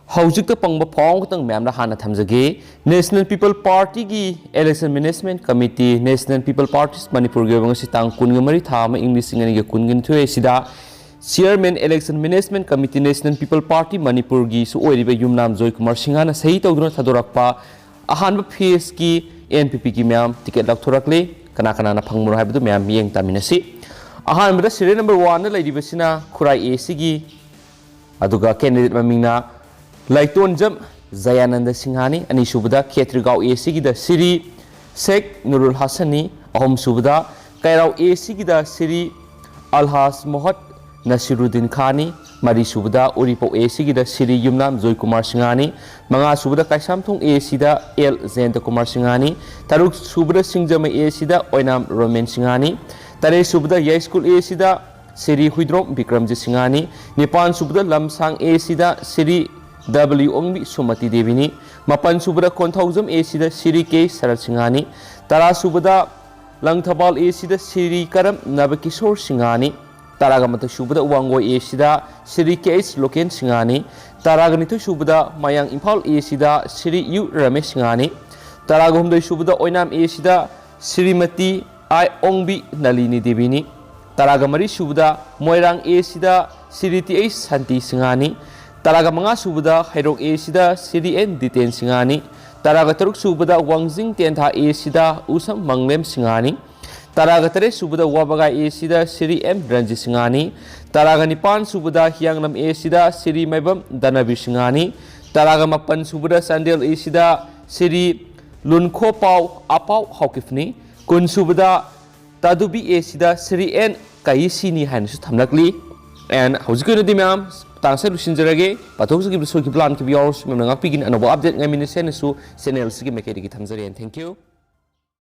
हौजिक पंग form खतंग ma'am हाना थमजगे national people party की election management committee national people party Manipur की वंग सितांग कुनगमरी था इंग्लिश सिंगनी कुनगिन थुए सिदा chairman election management committee national people party Manipur की सुओरिबे Yumnam Joy Kumar सिंहाना सही तौदुना थदोरकपा अहानब फेस की एनपीपी की मैम टिकेट लौथोरकले कना कना फंगमुर हाइबदु मैम येंग तामिनसी अहानबदा सीरियल नंबर 1 दा लैदिबसिना खुराई एसी की अदुगा कैंडिडेट ममिंगना लाइटोंजम जयानंद सिंहानी अनीसुबदा खेत्रीगांव एसी की श्री शेख नुरुल हसनी अहम सुबदा कैराव एसी की श्री अलहास मोहद नसीरुद्दीन खानी मरी सुबदा उरीपो एसी की श्री युमनाम जॉय कुमार सिंहानी मंगा सुबदा कैसामथोंग एसी एल जयंत कुमार सिंहानी तरुक सुबदा सिंगजम एसी ओइनाम रोमेन सिंहानी तरे सुबदा ये स्कूल एसी श्री हुइद्रोम विक्रमजीत सिंहानी निपान सुबदा लमसांग एसी श्री W ओंबी सुमति देवीनी मपन सुबदा कोंथौजम एसी श्री के शरद सिंहानी तरा सुबदा लंगथबाल एसी श्री करम नवकिशोर सिंहानी तरागमत सुबदा वांगो एसी श्री के लोकेन सिंहानी तरागनिथ सुबदा मयांग इम्फाल एसी श्री यू रमेश सिंहानी तरागहुमद सुबदा ओइनाम एसी श्रीमती आई ओंबी नलिनी देवीनी तरागमरी सुबदा मोइरांग एसी श्री टी शांति सिंहानी तरागा मंगा सुबदा हैरोक एसीदा श्री एन दितेन सिंहानी तरागा तरुक सुबदा वांगजिंग तेंथा एसीदा उसम मंगलेम सिंहानी तरागा तरे सुबदा वाबगा एसीदा श्री एम रंजित सिंहानी तरागा निपान सुबदा हियांगलम एसीदा श्री मैबम दनबीर सिंहानी तरागा मपन सुबदा संडेल एसीदा श्री लुनखो पाव अपाव हौकिफनी कुन सुबदा तादुबी एसीदा श्री एन काइसिनी हानसु थमलकली एंड हौजिक मैम तांसे लुसिंजरगे पाथौसगी प्लान की बियर्स मेमना ngapikin anobo update ngamini sensu channel sigi mekeri ki thamjari and thank you.